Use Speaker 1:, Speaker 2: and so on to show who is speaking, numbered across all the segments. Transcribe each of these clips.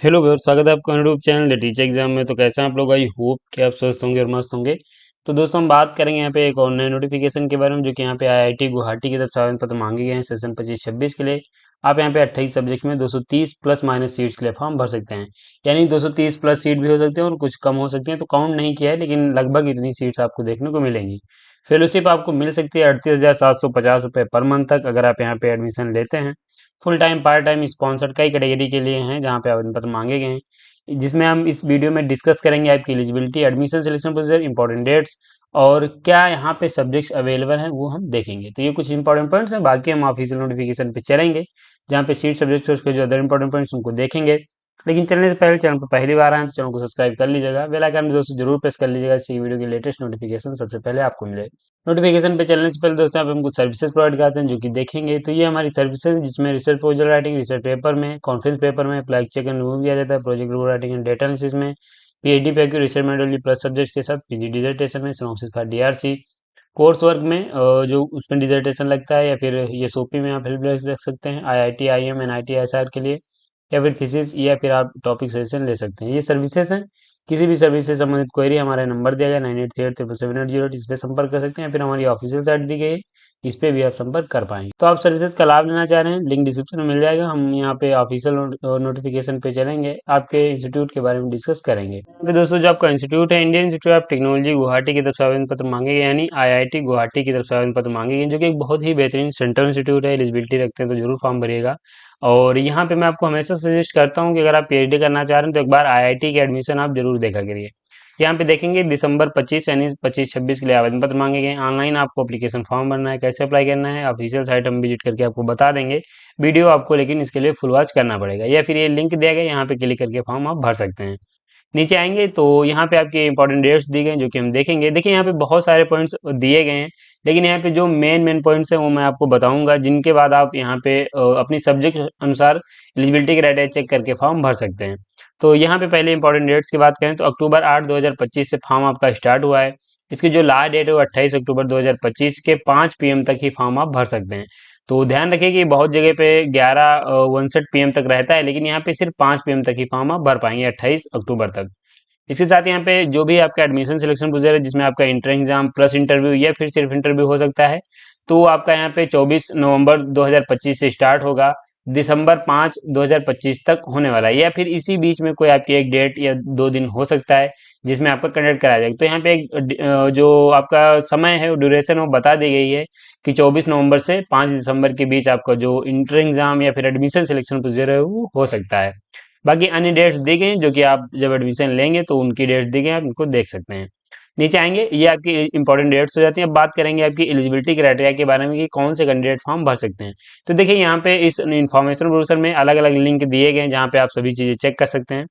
Speaker 1: Hello viewers, स्वागत है आपका YouTube channel the teacher exam में। तो कैसे हैं आप लोग? आई होप कि आप स्वस्थ होंगे और मस्त होंगे। तो दोस्तों, हम बात करेंगे यहाँ पे एक ऑनलाइन नोटिफिकेशन के बारे में, जो कि यहाँ पे आईआईटी गुवाहाटी की तरफ से आवेदन पत्र मांगे गए हैं सेशन 25-26 के लिए। आप यहाँ पे 28 सब्जेक्ट में 230 प्लस माइनस सीट्स के लिए फॉर्म भर सकते हैं। यानी 230 प्लस सीट भी हो सकते हैं और कुछ कम हो सकती हैं, तो काउंट नहीं किया है, लेकिन लगभग इतनी सीट्स आपको देखने को मिलेंगी। फेलोशिप आपको मिल सकती है 38,750 रुपये पर मंथ तक, अगर आप यहाँ पे एडमिशन लेते हैं। Full time, part time, sponsored कई कैटेगरी के लिए हैं जहाँ पे आवेदन पत्र मांगे गए हैं, जिसमें हम इस वीडियो में डिस्कस करेंगे आपकी eligibility, admission, selection procedure, important dates और क्या यहाँ पे सब्जेक्ट्स अवेलेबल हैं वो हम देखेंगे। तो ये कुछ इंपॉर्टेंट पॉइंट्स हैं, बाकी हम ऑफिशियल नोटिफिकेशन पे चलेंगे जहाँ पे सीट सब्जेक्ट्स और उसके जो अदर इंपॉर्टेंट पॉइंट्स उनको देखेंगे। लेकिन चलने से पहले, चैनल पर पहली बार आए तो चैनल को सब्सक्राइब कर लीजिएगा, बेल आइकन भी दोस्तों जरूर प्रेस कर लीजिएगा, इससे वीडियो की लेटेस्ट नोटिफिकेशन सबसे पहले आपको मिले। नोटिफिकेशन पे चलने से पहले दोस्तों, यहाँ पे हमको सर्विसेज प्रोवाइड करते हैं जो कि देखेंगे। तो ये हमारी सर्विसेज हैं, जिसमें research proposal writing, research paper में, कॉन्फ्रेंस पेपर में, फ्लैग चेक एंड रिव्यू किया जाता है, project report writing and data analysis में, पीएचडी पैक्यू रिसर्च मेथोडोलॉजी प्लस सब्जेक्ट के साथ पीजी डिसर्टेशन में, synopsis for DRC course work में जो उसमें डिसर्टेशन लगता है, या फिर ये सोपी में आप हेल्प रख सकते हैं, आईआईटी, आईएम, एनआईटी, एसआर के लिए, या फिर थीसिस, या फिर आप टॉपिक सजेशन ले सकते हैं। ये सर्विसेज हैं। किसी भी सर्विस से संबंधित क्वेरी हमारा नंबर दिया गया 9838777808, इस पे संपर्क कर सकते हैं, फिर हमारी ऑफिशियल साइट दी गई है, इस पे भी आप संपर्क कर पाएंगे। तो आप सर्विसेज का लाभ लेना चाह रहे हैं, लिंक डिस्क्रिप्शन में मिल जाएगा। हम यहाँ पे ऑफिशियल नोटिफिकेशन पे चलेंगे, आपके इंस्टीट्यूट के बारे में डिस्कस करेंगे। तो दोस्तों, जो आपका इंस्टीट्यूट है, Indian institute of technology Guwahati की तरफ से आवेदन पत्र मांगे गए, यानी आईआईटी गुवाहाटी की तरफ से आवेदन पत्र मांगे गए, जो कि एक बहुत ही बेहतरीन सेंट्रल इंस्टीट्यूट है। एलिजिबिलिटी रखते हैं तो जरूर फॉर्म भरिएगा। और यहाँ पे मैं आपको हमेशा सजेस्ट करता हूँ कि अगर आप पीएचडी करना चाह रहे हैं तो एक बार आईआईटी की एडमिशन आप जरूर देखा करिए। यहाँ पे देखेंगे दिसंबर 25 यानी 25-26 के लिए आवेदन पत्र मांगे गए। ऑनलाइन आपको एप्लीकेशन फॉर्म भरना है, कैसे अप्लाई करना है ऑफिशियल साइट हम विजिट करके आपको बता देंगे। वीडियो आपको लेकिन इसके लिए फुल वॉच करना पड़ेगा, या फिर ये लिंक दिया गया, यहाँ पे क्लिक करके फॉर्म आप भर सकते हैं। नीचे आएंगे तो यहाँ पे आपके इंपॉर्टेंट डेट्स दी गए हैं, जो कि हम देखेंगे। देखिए, यहाँ पे बहुत सारे पॉइंट्स दिए गए हैं, लेकिन यहाँ पे जो मेन मेन पॉइंट्स हैं वो मैं आपको बताऊंगा, जिनके बाद आप यहाँ पे अपनी सब्जेक्ट अनुसार एलिजिबिलिटी क्राइटेरिया चेक करके फॉर्म भर सकते हैं। तो यहाँ पे पहले इंपॉर्टेंट डेट्स की बात करें तो अक्टूबर 8 2025 से फॉर्म आपका स्टार्ट हुआ है। इसकी जो लास्ट डेट है वो 28 अक्टूबर 2025 के 5 PM तक ही फॉर्म आप भर सकते हैं। तो ध्यान रखिए कि बहुत जगह पे 11:59 PM तक रहता है, लेकिन यहाँ पे सिर्फ 5 PM तक ही फॉर्म आप भर पाएंगे 28 अक्टूबर तक। इसके साथ यहाँ पे जो भी आपका एडमिशन सिलेक्शन प्रोसीजर है, जिसमें आपका इंटर एग्जाम प्लस इंटरव्यू या फिर सिर्फ इंटरव्यू हो सकता है, तो आपका यहाँ पे 24 नवंबर 2025 से स्टार्ट होगा, दिसंबर 5 2025 तक होने वाला है, या फिर इसी बीच में कोई आपकी एक डेट या 2 दिन हो सकता है जिसमें आपका कंडक्ट कराया जाएगा। तो यहाँ पे जो आपका समय है, वो ड्यूरेशन वो बता दी गई है कि 24 नवंबर से 5 दिसंबर के बीच आपका जो इंटर एग्जाम या फिर एडमिशन सिलेक्शन प्रोसीजर है वो हो सकता है। बाकी अन्य डेट्स दी गई हैं, जो कि आप जब एडमिशन लेंगे तो उनकी डेट्स दी गई हैं, आप इनको देख सकते हैं। नीचे आएंगे, ये आपकी इंपॉर्टेंट डेट्स हो जाती हैं। अब बात करेंगे आपकी एलिजिबिलिटी क्राइटेरिया के बारे में कि कौन से कैंडिडेट फॉर्म भर सकते हैं। तो देखिए, यहाँ पे इस इन्फॉर्मेशन ब्रोशर में अलग अलग लिंक दिए गए हैं, जहाँ पे आप सभी चीज़ें चेक कर सकते हैं।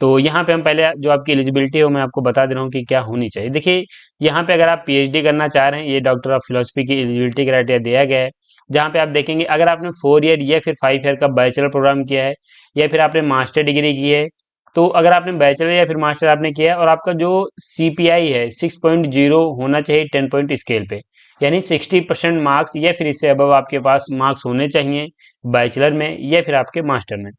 Speaker 1: तो यहाँ पे हम पहले जो आपकी एलिजिबिलिटी है वो मैं आपको बता दे रहा हूँ कि क्या होनी चाहिए। देखिए, यहाँ पे अगर आप पीएचडी करना चाह रहे हैं, ये डॉक्टर ऑफ फिलोसफी की एलिजिबिलिटी क्राइटेरिया दिया गया है, जहाँ पे आप देखेंगे अगर आपने 4 ईयर या फिर 5 ईयर का बैचलर प्रोग्राम किया है, या फिर आपने मास्टर डिग्री की है। तो अगर आपने बैचलर या फिर मास्टर आपने किया है और आपका जो सीपीआई है 6.0 होना चाहिए 10 पॉइंट स्केल पे, यानी 60% मार्क्स या फिर इससे अबव आपके पास मार्क्स होने चाहिए बैचलर में या फिर आपके मास्टर में।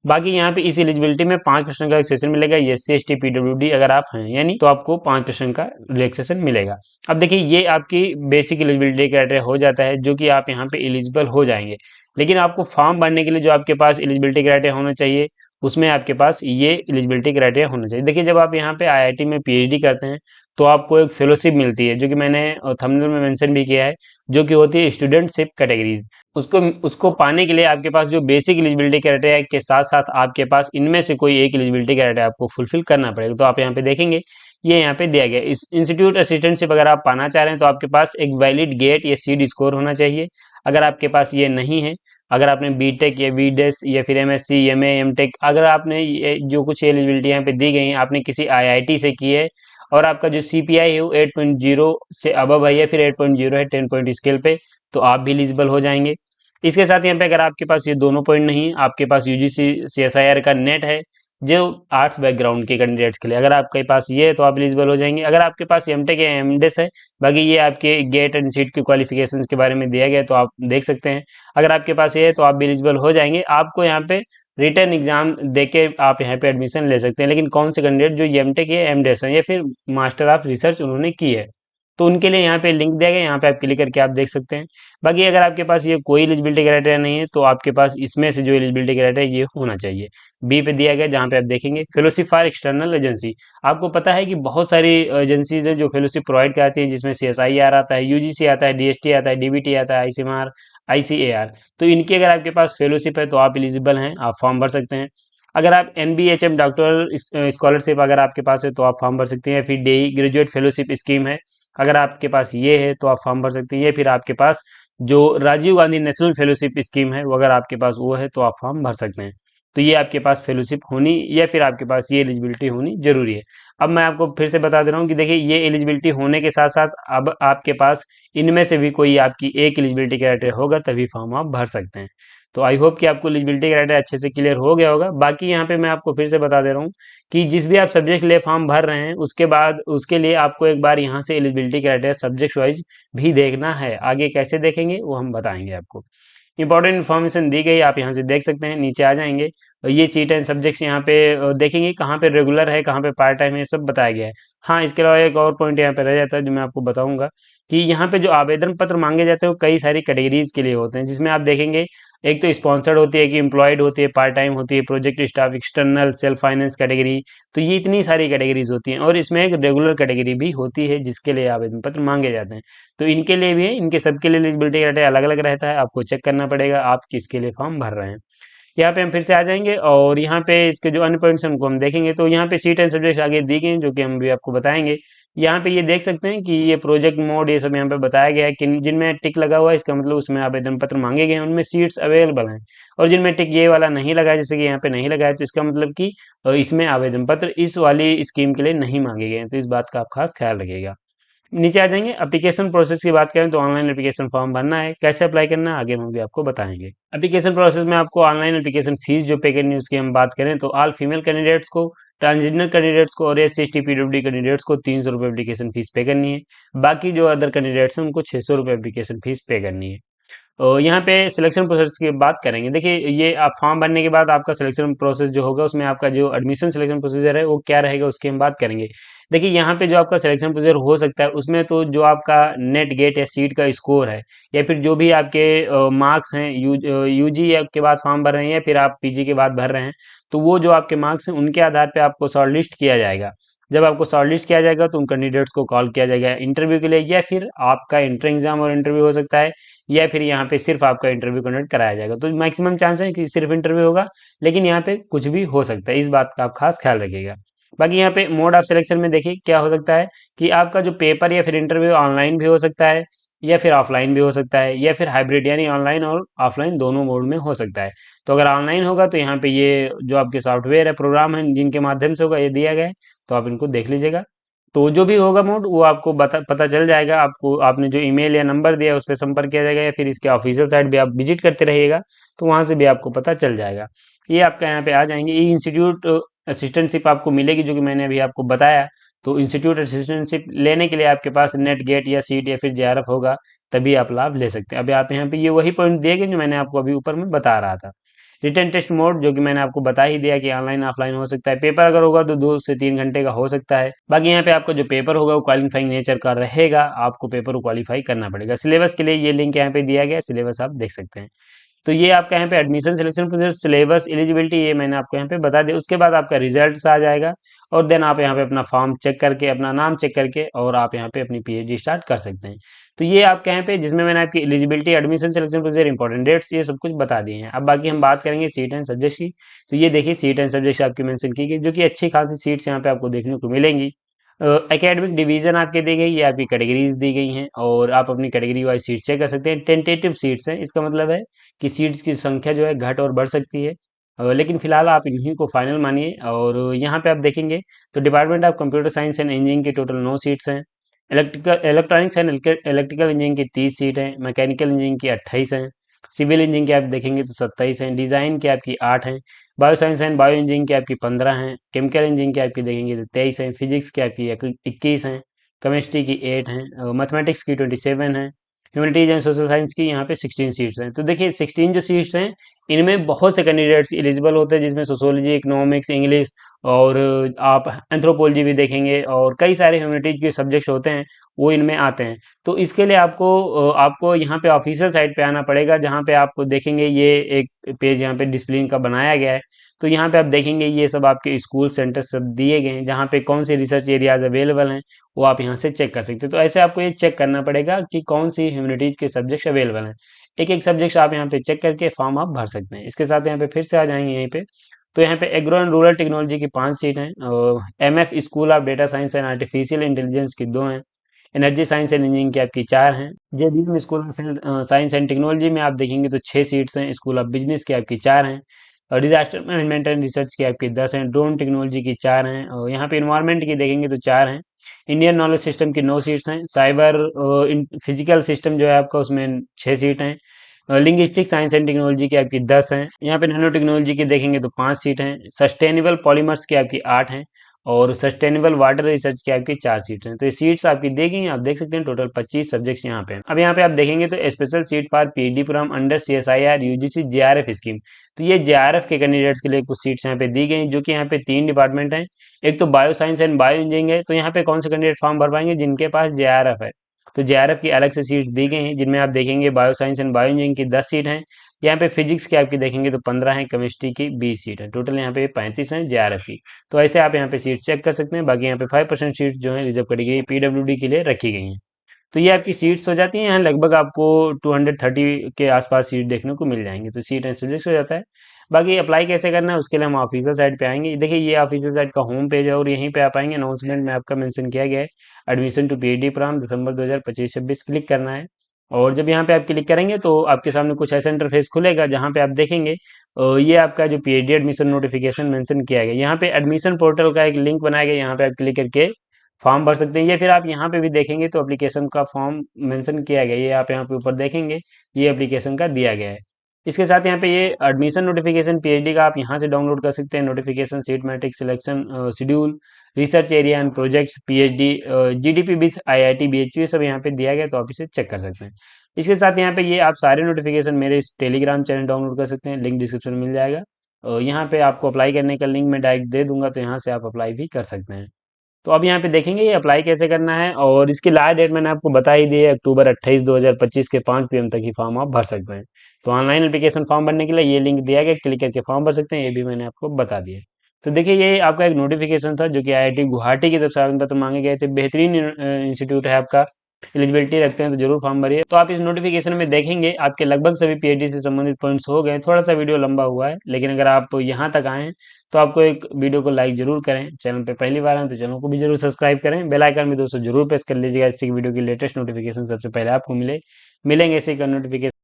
Speaker 1: बाकी यहाँ पे इस एलिजिबिलिटी में 5% का रिलैक्सेशन मिलेगा, एससी एसटी पीडब्ल्यूडी अगर आप हैं यानी, तो आपको 5% का रिलैक्सेशन मिलेगा। अब देखिए, ये आपकी बेसिक एलिजिबिलिटी क्राइटेरिया हो जाता है, जो कि आप यहाँ पे एलिजिबल हो जाएंगे। लेकिन आपको फॉर्म भरने के लिए जो आपके पास एलिजिबिलिटी क्राइटेरिया होना चाहिए, उसमें आपके पास ये एलिजिबिलिटी क्राइटेरिया होना चाहिए। देखिए, जब आप यहाँ पे आईआईटी में पीएचडी करते हैं तो आपको एक फेलोशिप मिलती है, जो कि मैंने थंबनेल में मेंशन भी किया है, जो कि होती है स्टूडेंटशिप कैटेगरीज। उसको उसको पाने के लिए आपके पास जो बेसिक एलिजिबिलिटी क्राइटेरिया के साथ साथ आपके पास इनमें से कोई एक एलिजिबिलिटी क्राइटेरिया आपको फुलफिल करना पड़ेगा। तो आप यहाँ पे देखेंगे, ये यहाँ पे दिया गया इस इंस्टीट्यूट असिस्टेंटशिप अगर आप पाना चाह रहे हैं तो आपके पास एक वैलिड गेट या सीड स्कोर होना चाहिए। अगर आपके पास ये नहीं है, अगर आपने बीटेक या बीडेस या फिर एमएससी एमए एमटेक, अगर आपने ये जो कुछ एलिजिबिलिटी यहाँ पे दी गई है आपने किसी आईआईटी से की है, और आपका जो सीपीआई है वो 8.0 से अबव है या फिर 8.0 है 10 पॉइंट स्केल पे, तो आप भी एलिजिबल हो जाएंगे। इसके साथ यहाँ पे अगर आपके पास ये दोनों पॉइंट नहीं है, आपके पास यूजीसी सीएसआईआर का नेट है जो आर्ट्स बैकग्राउंड के कैंडिडेट्स के लिए, अगर आपके पास ये है तो आप एलिजिबल हो जाएंगे। अगर आपके पास एमटेक या एमडेस है, बाकी ये आपके गेट एंड सीट की क्वालिफिकेशंस के बारे में दिया गया है, तो आप देख सकते हैं। अगर आपके पास ये है तो आप भी एलिजिबल हो जाएंगे। आपको यहाँ पे रिटर्न एग्जाम देके आप यहाँ पे एडमिशन ले सकते हैं। लेकिन कौन से कैंडिडेट जो एमटेक या एमडेस हैं या फिर मास्टर ऑफ रिसर्च उन्होंने की है, तो उनके लिए यहाँ पे लिंक दिया गया है, यहाँ पे आप क्लिक करके आप देख सकते हैं। बाकी अगर आपके पास ये कोई एलिजिबिलिटी क्राइटेरिया नहीं है तो आपके पास इसमें से जो एलिजिबिलिटी क्राइटेरिया ये होना चाहिए। बी पे दिया गया जहाँ पे आप देखेंगे फेलोशिप फॉर एक्सटर्नल एजेंसी। आपको पता है कि बहुत सारी एजेंसीज हैं जो फेलोशिप प्रोवाइड कराती हैं, जिसमें CSIR आता है, UGC आता है, DST आता है, DBT आता है, ICMR, ICAR। तो इनकी अगर आपके पास फेलोशिप है तो आप एलिजिबल हैं, आप फॉर्म भर सकते हैं। अगर आप NBHM डॉक्टरल स्कॉलरशिप अगर आपके पास है तो आप फॉर्म भर सकते हैं, या फिर DEI ग्रेजुएट फेलोशिप स्कीम है, अगर आपके पास ये है तो आप फॉर्म भर सकते हैं, या फिर आपके पास जो Rajiv Gandhi national fellowship scheme है वो अगर आपके पास वो है तो आप फॉर्म भर सकते हैं। तो ये आपके पास फेलोशिप होनी या फिर आपके पास ये एलिजिबिलिटी होनी जरूरी है। अब मैं आपको फिर से बता दे रहा हूँ कि देखिए ये एलिजिबिलिटी होने के साथ साथ अब आपके पास इनमें से भी कोई आपकी एक एलिजिबिलिटी क्राइटेरिया होगा तभी फॉर्म आप भर सकते हैं। तो आई होप कि आपको एलिजिबिलिटी क्राइटेरिया अच्छे से क्लियर हो गया होगा। बाकी यहाँ पे मैं आपको फिर से बता दे रहा हूँ कि जिस भी आप सब्जेक्ट के लिए फॉर्म भर रहे हैं उसके बाद उसके लिए आपको एक बार यहाँ से एलिजिबिलिटी क्राइटेरिया सब्जेक्ट वाइज भी देखना है। आगे कैसे देखेंगे वो हम बताएंगे आपको। इंपॉर्टेंट इन्फॉर्मेशन दी गई, आप यहाँ से देख सकते हैं, नीचे आ जाएंगे और ये सीट एंड सब्जेक्ट्स यहाँ पे देखेंगे कहाँ पे रेगुलर है, कहाँ पे पार्ट टाइम है, सब बताया गया है। हाँ, इसके अलावा एक और पॉइंट यहाँ पे रह जाता है जो मैं आपको बताऊंगा कि यहाँ पे जो आवेदन पत्र मांगे जाते हैं वो कई सारी कैटेगरीज के लिए होते हैं, जिसमें आप देखेंगे एक तो स्पॉन्सर्ड होती है, कि एम्प्लॉयड होती है, पार्ट टाइम होती है, project staff, external, self finance category. तो ये इतनी सारी कैटेगरीज होती हैं और इसमें एक रेगुलर कैटेगरी भी होती है जिसके लिए आवेदन पत्र मांगे जाते हैं। तो इनके लिए भी है, इनके सबके लिए एलिजिबिलिटी क्राइटेरिया अलग अलग रहता है, आपको चेक करना पड़ेगा आप किसके लिए फॉर्म भर रहे हैं। यहाँ पे हम फिर से आ जाएंगे और यहाँ पे इसके जो अन्य पॉइंट्स हैं उनको हम देखेंगे। तो यहाँ पे सीट एंड सब्जेक्ट आगे दी गई हैं जो कि हम भी आपको बताएंगे। यहाँ पे ये देख सकते हैं कि ये प्रोजेक्ट मोड ये सब यहाँ पे बताया गया है कि जिनमें टिक लगा हुआ है इसका मतलब उसमें आवेदन पत्र मांगे गए हैं, उनमें सीट्स अवेलेबल हैं। और जिनमें टिक ये वाला नहीं लगा है, जैसे कि यहाँ पे नहीं लगा है, तो इसका मतलब कि इसमें आवेदन पत्र इस वाली स्कीम के लिए नहीं मांगे गए हैं। तो इस बात का आप खास ख्याल रखिएगा। नीचे आ जाएंगे, एप्लीकेशन प्रोसेस की बात करें तो ऑनलाइन एप्लीकेशन फॉर्म भरना है, कैसे अप्लाई करना है आगे हम भी आपको बताएंगे। एप्लीकेशन प्रोसेस में आपको ऑनलाइन एप्लीकेशन फीस जो पे करनी है उसकी हम बात करें तो ऑल फीमेल कैंडिडेट्स को, ट्रांसजेंडर कैंडिडेट्स को और SC ST PWD कैंडिडेट्स को 300 रुपये एप्लीकेशन फीस पे करनी है। बाकी जो अदर कैंडिडेट्स हैं उनको 600 रुपये एप्लीकेशन फीस पे करनी है। और यहाँ पे सिलेक्शन प्रोसेस की बात करेंगे, देखिए ये आप फॉर्म भरने के बाद आपका सिलेक्शन प्रोसेस जो होगा उसमें आपका जो एडमिशन सिलेक्शन प्रोसीजर है वो क्या रहेगा उसकी हम बात करेंगे। देखिए यहाँ पे जो आपका सिलेक्शन प्रोसीजर हो सकता है उसमें तो जो आपका नेट गेट या सीट का स्कोर है, या फिर जो भी आपके मार्क्स हैं, UG के बाद फॉर्म भर रहे हैं या फिर आप PG के बाद भर रहे हैं, तो वो जो आपके मार्क्स हैं उनके आधार पे आपको शॉर्ट लिस्ट किया जाएगा। जब आपको शॉर्ट लिस्ट किया जाएगा तो उन कैंडिडेट्स को कॉल किया जाएगा इंटरव्यू के लिए, या फिर आपका इंटर एग्जाम और इंटरव्यू हो सकता है, या फिर यहाँ पे सिर्फ आपका इंटरव्यू कंडक्ट कराया जाएगा। तो मैक्सिमम चांस है कि सिर्फ इंटरव्यू होगा, लेकिन यहाँ पे कुछ भी हो सकता है, इस बात का आप खास ख्याल रखिएगा। बाकी यहाँ पे मोड ऑफ सिलेक्शन में देखिए क्या हो सकता है कि आपका जो पेपर या फिर इंटरव्यू ऑनलाइन भी हो सकता है, या फिर ऑफलाइन भी हो सकता है, या फिर हाइब्रिड यानी ऑनलाइन और ऑफलाइन दोनों मोड में हो सकता है। तो अगर ऑनलाइन होगा तो यहाँ पे ये जो आपके सॉफ्टवेयर है, प्रोग्राम है जिनके माध्यम से होगा ये दिया गया है, तो आप इनको देख लीजिएगा। तो जो भी होगा मोड वो आपको पता चल जाएगा, आपको आपने जो ईमेल या नंबर दिया है उस पर संपर्क किया जाएगा, या फिर इसके ऑफिशियल साइट भी आप विजिट करते रहिएगा तो वहां से भी आपको पता चल जाएगा। ये आपका यहाँ पे आ जाएंगे, ई इंस्टीट्यूट असिस्टेंटशिप आपको मिलेगी जो कि मैंने अभी आपको बताया। तो इंस्टीट्यूट असिस्टेंटशिप लेने के लिए आपके पास नेट गेट या सीट या फिर JRF होगा, तभी आप लाभ ले सकते हैं। अभी आप यहाँ पे ये वही पॉइंट दिए गए जो मैंने आपको अभी ऊपर में बता रहा था। रिटन टेस्ट मोड जो कि मैंने आपको बता ही दिया कि ऑनलाइन ऑफलाइन हो सकता है, पेपर अगर होगा तो 2 से 3 घंटे का हो सकता है। बाकी यहाँ पे आपका जो पेपर होगा वो क्वालिफाइंग नेचर का रहेगा, आपको पेपर को क्वालिफाई करना पड़ेगा। सिलेबस के लिए ये लिंक यहाँ पे दिया गया है, सिलेबस आप देख सकते हैं। तो ये आपका यहाँ पे admission selection process, syllabus, eligibility ये मैंने आपको यहाँ पे बता दिया। उसके बाद आपका रिजल्ट्स आ जाएगा और देन आप यहाँ पे अपना फॉर्म चेक करके, अपना नाम चेक करके और आप यहाँ पे अपनी PhD स्टार्ट कर सकते हैं। तो ये आपके यहाँ पे जिसमें मैंने आपकी eligibility, admission selection procedure, important dates ये सब कुछ बता दिए हैं। अब बाकी हम बात करेंगे सीट एंड सब्जेक्ट की। तो ये देखिए सीट एंड सब्जेक्ट आपकी मेंशन की गई जो कि अच्छी खासी सीट्स यहाँ पे आपको देखने को मिलेंगी। एकेडमिक डिवीजन आपके दी गई, ये आपकी कैटेगरीज दी गई हैं और आप अपनी कैटेगरी वाइज सीट चेक कर सकते हैं। टेंटेटिव सीट्स हैं, इसका मतलब है कि सीट्स की संख्या जो है घट और बढ़ सकती है, लेकिन फिलहाल आप इन्हीं को फाइनल मानिए। और यहाँ पे आप देखेंगे तो department of computer science and engineering की टोटल 9 सीट्स हैं। इलेक्ट्रॉनिक्स एंड इलेक्ट्रिकल इंजीनियरिंग की 30 सीट हैं। मैकेनिकल इंजीनियरिंग की 28 हैं। सिविल इंजीनियरिंग की आप देखेंगे तो 27 हैं। डिजाइन की आपकी 8 हैं। Bio science and bio engineering की आपकी 15 हैं। केमिकल इंजीनियरिंग की आपकी देखेंगे तो 23 हैं। फिजिक्स की आपकी 21 हैं। केमिस्ट्री की 8 हैं। मैथमेटिक्स की 27 हैं। ह्यूमैनिटीज एंड सोशल साइंस की यहाँ पे 16 सीट्स हैं। तो देखिए 16 जो सीट्स हैं इनमें बहुत से कैंडिडेट्स एलिजिबल होते हैं, जिसमें सोशोलॉजी, इकोनॉमिक्स, इंग्लिश और आप एंथ्रोपोलॉजी भी देखेंगे और कई सारे ह्यूमैनिटीज के सब्जेक्ट्स होते हैं वो इनमें आते हैं। तो इसके लिए आपको यहाँ पे ऑफिशियल साइट पे आना पड़ेगा, जहाँ पे आप देखेंगे ये एक पेज यहाँ पे डिसिप्लिन का बनाया गया है। तो यहाँ पे आप देखेंगे ये सब आपके स्कूल सेंटर सब दिए गए हैं, जहाँ पे कौन से रिसर्च एरियाज अवेलेबल हैं वो आप यहाँ से चेक कर सकते हैं। तो ऐसे आपको ये चेक करना पड़ेगा कि कौन सी ह्यूमैनिटीज के सब्जेक्ट्स अवेलेबल हैं। एक एक सब्जेक्ट्स आप यहाँ पे चेक करके फॉर्म आप भर सकते हैं। इसके साथ यहाँ पे फिर से आ जाएंगे यहीं पे, तो यहाँ पे एग्रो एंड रूरल टेक्नोलॉजी की 5 सीट हैं, और MF school of data science and artificial intelligence की 2 हैं, एनर्जी साइंस एंड इंजीनियरिंग की आपकी 4 हैं, JBM school of science and technology में आप देखेंगे तो 6 सीट्स हैं, स्कूल ऑफ बिजनेस की आपकी 4 हैं, और डिजास्टर मैनेजमेंट एंड रिसर्च की आपकी 10 हैं, ड्रोन टेक्नोलॉजी की 4 हैं, और यहाँ पे इन्वायरमेंट की देखेंगे तो 4 हैं, इंडियन नॉलेज सिस्टम की 9 सीट्स हैं, साइबर फिजिकल सिस्टम जो है आपका उसमें 6 सीट हैं, लिंग्विस्टिक साइंस एंड टेक्नोलॉजी की आपकी 10 हैं, यहाँ पे नैनो टेक्नोलॉजी की देखेंगे तो 5 सीट हैं, सस्टेनेबल पॉलीमर्स की आपकी 8 हैं, और सस्टेनेबल वाटर रिसर्च की आपकी 4 सीट्स हैं। तो ये सीट्स आपकी देखेंगे, आप देख सकते हैं टोटल 25 सब्जेक्ट्स यहाँ पे हैं। अब यहाँ पे आप देखेंगे तो special seat for PhD programme under CSIR UGC JRF scheme. तो ये JRF के कैंडिडेट्स के लिए कुछ सीट्स यहाँ पे दी गई, जो कि यहाँ पे 3 डिपार्टमेंट हैं। एक तो bio science and bio engineering है, तो यहाँ पे कौन से कैंडिडेट फॉर्म भर पाएंगे, जिनके पास JRF है। तो JRF की अलग से सीट्स दी गई हैं, जिनमें आप देखेंगे bio science and bio engineering की 10 सीट हैं, यहाँ पे फिजिक्स की आपकी देखेंगे तो 15 है, केमिस्ट्री की 20 सीट है, टोटल यहाँ पे 35 हैं JRF की। तो ऐसे आप यहाँ पे सीट चेक कर सकते हैं। बाकी यहाँ पे 5% सीट जो है रिजर्व करी गई PWD के लिए रखी गई हैं। तो ये आपकी सीट्स हो जाती हैं, यहाँ लगभग आपको 230 के आसपास सीट देखने को मिल जाएंगे। तो सीट एंड सब्जेक्ट हो जाता है। बाकी अप्लाई कैसे करना है उसके लिए हम ऑफिशियल साइट पे आएंगे। देखिए ये ऑफिशियल साइट का होम पेज है, और यहीं पे आप आएंगे, अनाउंसमेंट में आपका मेंशन किया गया है admission to PhD programme December 2025-26 click करना है। और जब यहाँ पे आप क्लिक करेंगे तो आपके सामने कुछ ऐसा इंटरफेस खुलेगा, जहाँ पे आप देखेंगे ये आपका जो PhD एडमिशन नोटिफिकेशन मेंशन किया गया, यहाँ पे एडमिशन पोर्टल का एक लिंक बनाया गया, यहाँ पे आप क्लिक करके फॉर्म भर सकते हैं। ये फिर आप यहाँ पे भी देखेंगे तो एप्लीकेशन का फॉर्म मेंशन किया गया है, ये आप यहाँ पे ऊपर देखेंगे, ये एप्लीकेशन का दिया गया है। इसके साथ यहाँ पे ये एडमिशन नोटिफिकेशन PhD का आप यहाँ से डाउनलोड कर सकते हैं, notification, seat matrix, selection schedule, research area and projects, PhD, GDP with IIT BHU, ये सब यहाँ पे दिया गया, तो आप इसे चेक कर सकते हैं। इसके साथ यहाँ पे ये आप सारे नोटिफिकेशन मेरे इस टेलीग्राम चैनल डाउनलोड कर सकते हैं, लिंक डिस्क्रिप्शन में मिल जाएगा। यहाँ पे आपको अप्लाई करने का लिंक मैं डायरेक्ट दे दूंगा, तो यहाँ से आप अप्लाई भी कर सकते हैं। तो अब यहाँ पे देखेंगे ये अप्लाई कैसे करना है, और इसकी लास्ट डेट मैंने आपको बता ही दी है, अक्टूबर 28 2025 के 5 PM तक ही फॉर्म आप भर सकते हैं। तो ऑनलाइन एप्लीकेशन फॉर्म भरने के लिए ये लिंक दिया गया, क्लिक करके फॉर्म भर सकते हैं, ये भी मैंने आपको बता दिया। तो देखिए ये आपका एक नोटिफिकेशन था, जो कि IIT गुवाहाटी की तरफ से आवेदन पत्र मांगे गए थे। बेहतरीन इंस्टीट्यूट है आपका, एलिजिबिलिटी रखते हैं तो जरूर फॉर्म भरिए। तो आप इस नोटिफिकेशन में देखेंगे आपके लगभग सभी PhD से संबंधित पॉइंट्स हो गए। थोड़ा सा वीडियो लंबा हुआ है, लेकिन अगर आप यहाँ तक आए हैं तो आपको एक वीडियो को लाइक जरूर करें। चैनल पे पहली बार आए तो चैनल को भी जरूर सब्सक्राइब करें, बेल आइकन भी दोस्तों जरूर प्रेस कर लीजिएगा, इससे वीडियो की लेटेस्ट नोटिफिकेशन सबसे पहले आपको मिलेंगे इसी का नोटिफिकेशन।